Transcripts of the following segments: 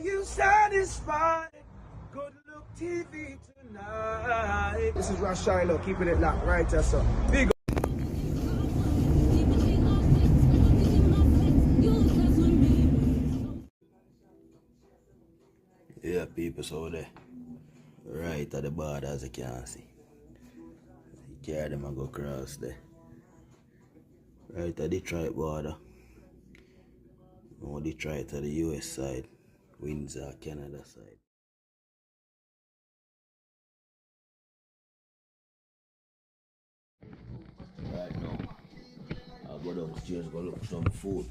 you satisfied? Good look TV tonight. This is Rush Shiloh, keeping it locked right there, so. Big yeah, people, so there. Right at the border, as you can see. Carry them and go across there. Right at Detroit border. Or Detroit at the US side. Windsor, Canada side. Right now, I'll go downstairs, go look for some food.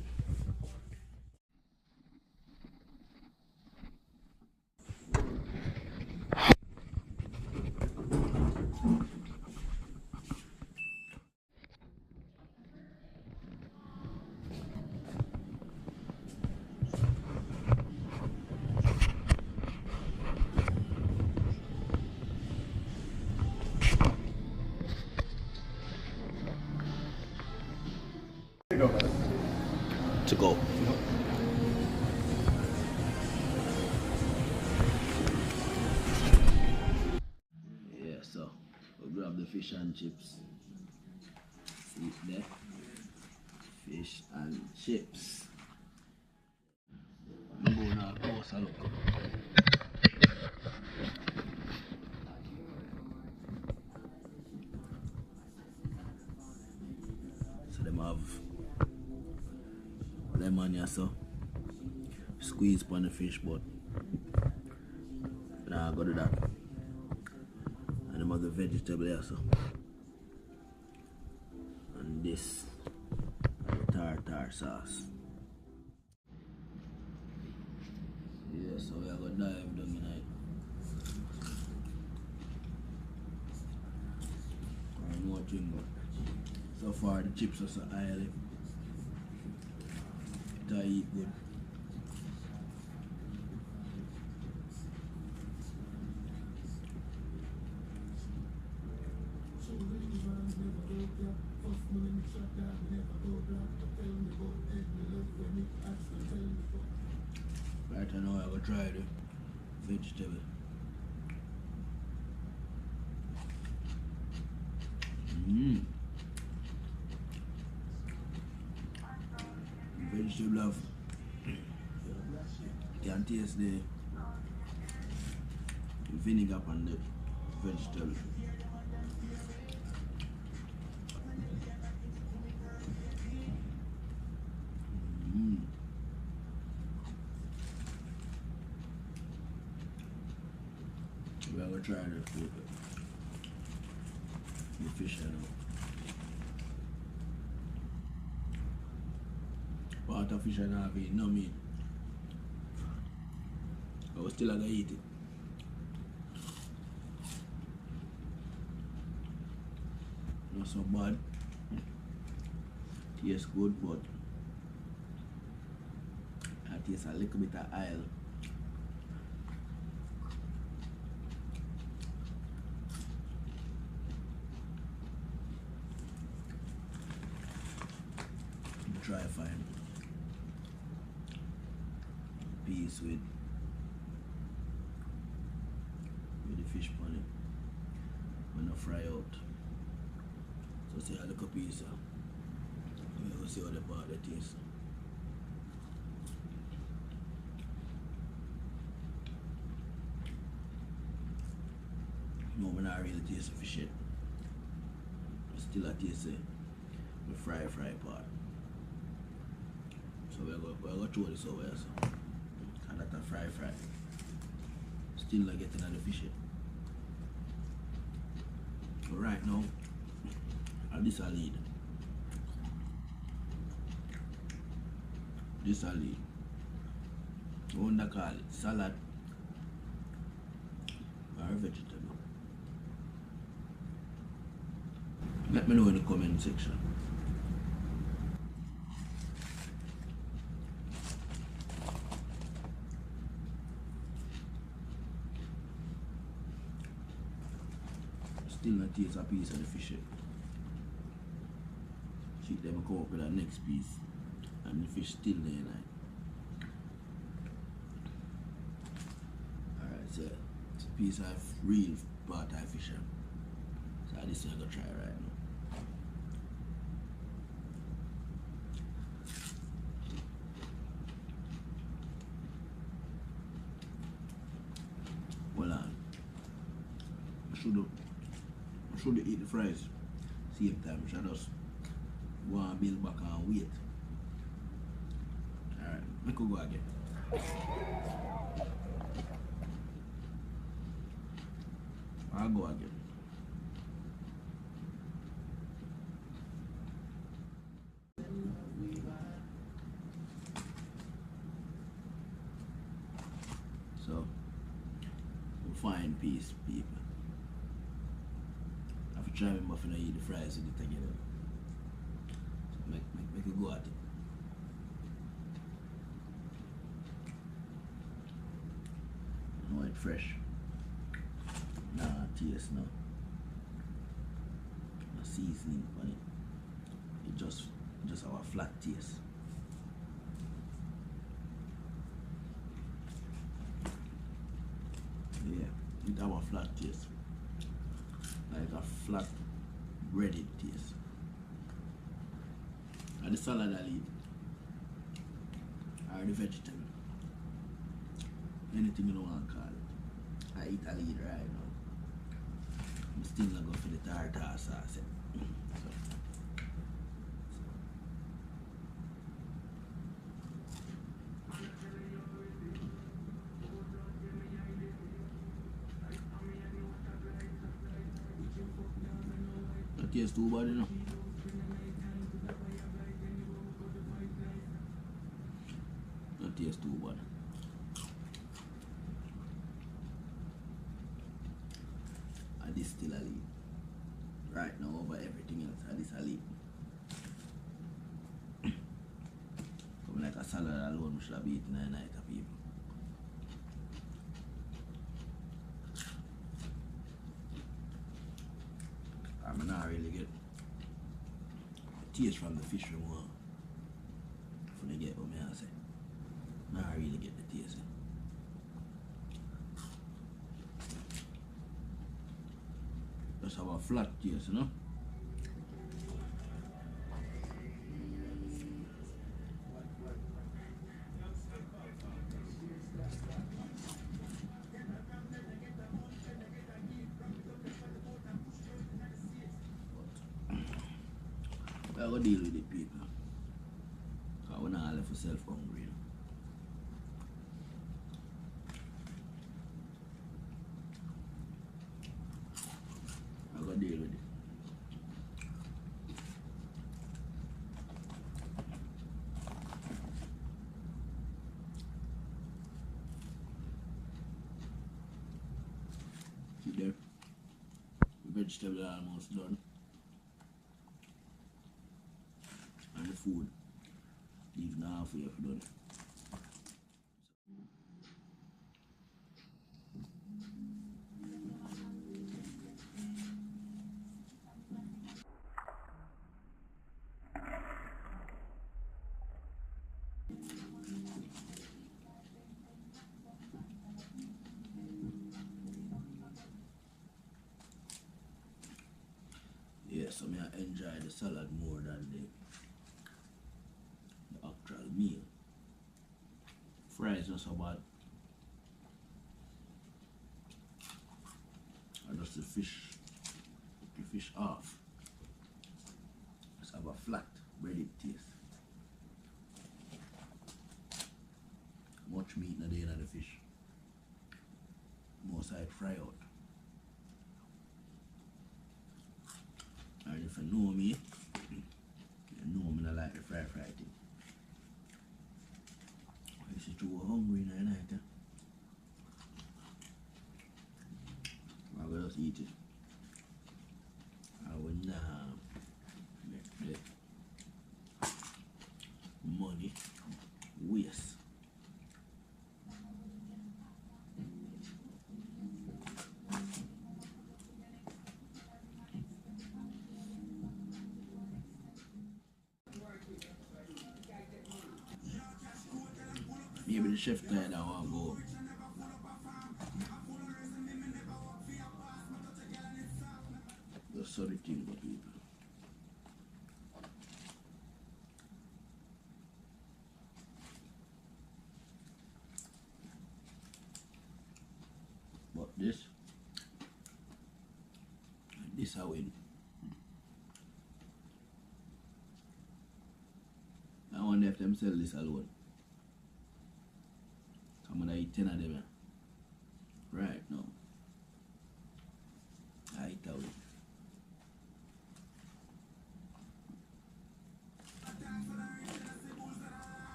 To go. Yeah, so we'll grab the fish and chips. See it there? Fish and chips. I'm going out closer look. So them have lemon here, so squeeze on the fish, but nah, I go do that. And them have the vegetable here, so. And this tartar sauce. Yeah, so we are gonna dive down in it. One more thing, but so far the chips are so highly. It eat good. Right now I will try the vegetable. Vegetable have, you can taste the vinegar on the vegetable. We are going to try the fish now. Part of fish and have it, no meat. But we still going to eat it. Not so bad. Tastes good, but I taste a little bit of oil. Try find piece with the fish on it when I fry out. So see a little piece. We will see how the part it is. No, when I really taste the fish yet. Still I taste the fry part. So we're going to throw this over here, so. And that's a fry. Still not getting on the fish yet. So right now, this I lead. This I lead. We want to call it salad or vegetable. Let me know in the comment section. Still not taste a piece of the fish. She them come up with the next piece and the fish still there like. piece of real part of fish. So this I'm gonna try right now. Hold on. I should eat the fries same time. I should just go and build back and wait. Alright, I could go again. I'll go again. So, fine piece, people. I have to try my muffin and eat the fries with it together. So make it go at it. No, it's fresh. Nah, taste no. No seasoning on it. It just have a flat taste. Yeah, it have a flat taste. Like a flat breaded taste. And the salad I eat. Or the vegetable. Anything you don't want to call it. I eat a lead right now. I'm still not going for the tartar sauce. That tastes too bad, you know. That tastes too bad. And this still a lead. Right now over everything else, and this a lead. Come like a salad alone, we should have eaten a night of people. I'm not really get the taste from the fish anymore. If I get what I say. Not really get the taste. Just have a flat taste, you know? I gotta deal with it, people. Because we're not left for self-hungry. I gotta deal with it. See there? The vegetable are almost done. And the food, leave now halfway if done. Yeah, so I enjoy the salad more than the actual meal. Fries not so bad. And just the fish off. Just have a flat breaded taste. Much meat in the end of the fish. More side fry out. And if you know me, you know me I like the fry thing. If you're too hungry in the night, I will just eat it. I will not make the money waste. Maybe the chef tired and want to go just so the thing go people. But this I win. I wonder if them sell this alone. I'm gonna eat 10 of them right now. I eat that way.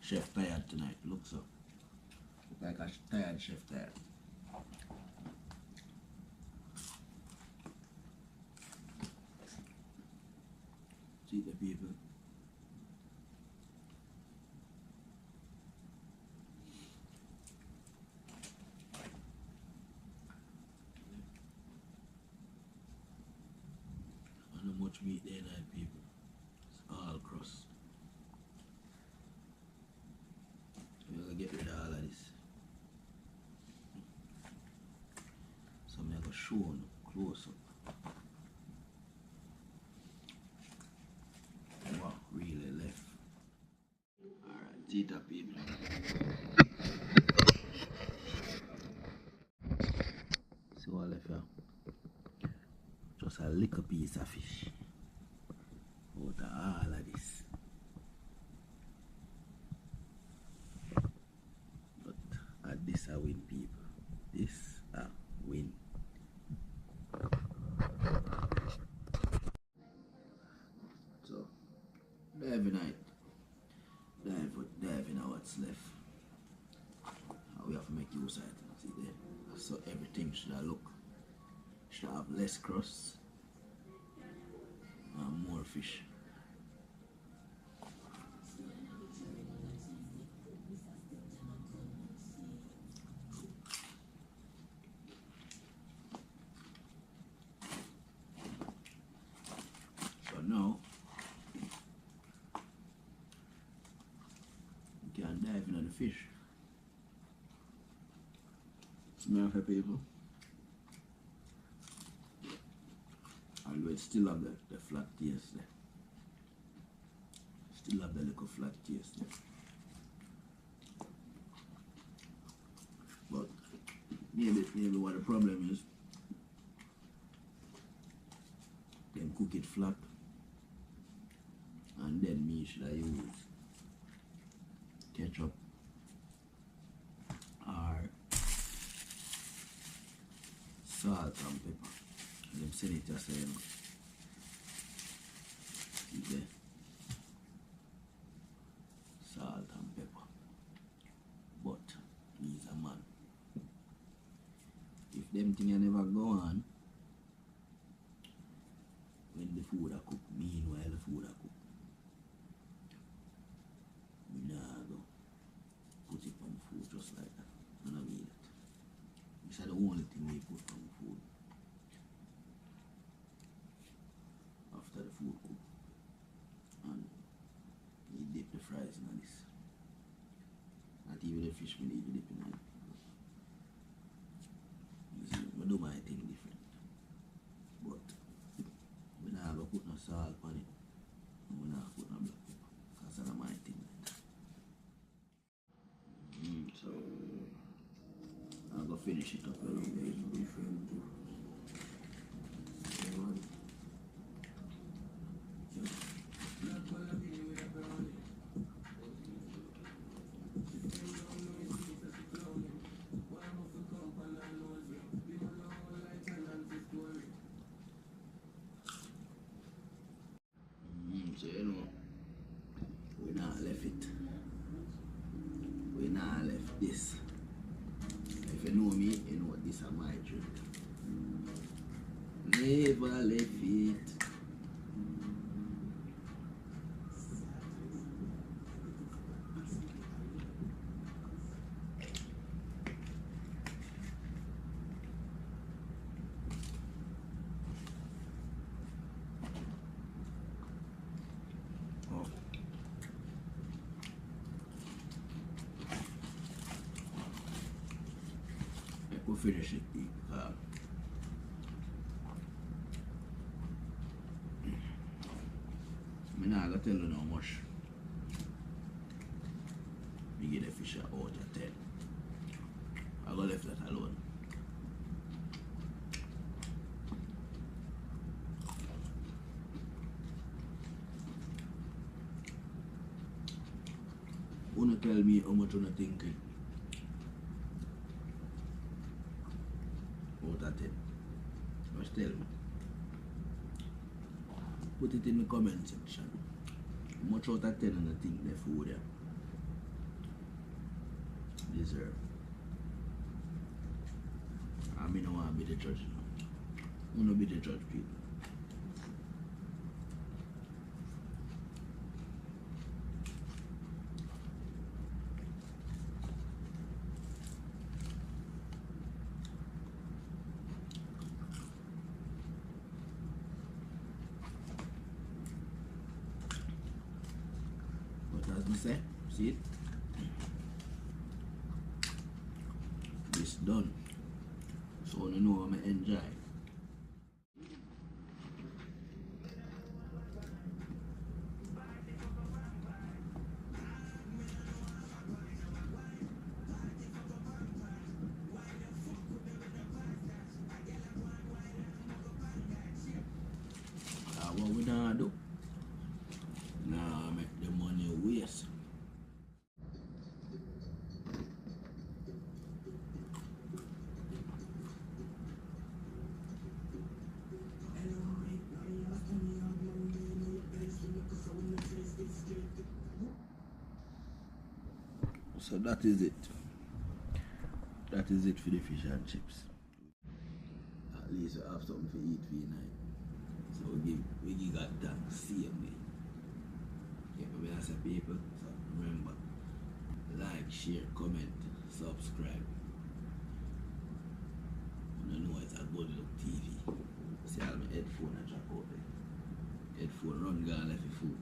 Chef tired tonight, look so. Look like a tired chef tired. See the people. I don't know much meat there night people. It's all crust. We're gonna get rid of all of this. So I'm gonna show you close up. Wow, really left. Alright, see that people. See what left here? Just a little piece of fish. Out of all of this. But at this I win people. This I win. So every night dive in what's left. And we have to make use of it. See there? So everything should look. Should have less crust and more fish. So now you can dive into the fish. Smell for people. Although it still have the flat taste there. Still have the little flat taste there. But maybe what the problem is, then cook it flat and then me should I use ketchup or salt and pepper. And them send it just so you know. See there? Salt and pepper. But he's a man. If them things never go on, when the food are cooked, meanwhile the food are cooked, we nah go put it on food just like that. I don't mean it. This is the only thing we put on food. After the food cook. And we dip the fries in this. Not even the fish we need to dip in it. You see, I do my thing different. But we not go put no salt on it. And we not put no black pepper. Because that's my thing. So I'll go finish it up a little bit. So you know, we not left it. We not left this. If you know me, you know this is my drink. Never left it. finish it because I'm not gonna tell you how much me get the fish out of 10. I go left that alone. Wanna tell me how much you think out of 10? Just tell me. Put it in the comment section. How much out of 10 you think the food there deserve? I mean, I want to be the judge. I want to be the judge, people. But as I say, see it? This done. So you know I'm enjoy. What we gonna do? Nah, make the money waste. So that is it. That is it for the fish and chips. At least we have something to eat for the night. So we give God thanks, same way. Yeah, but when I say people, so remember, like, share, comment, subscribe. You know it's a good look TV. See all my headphone I drop out there. Headphone run gone left the food.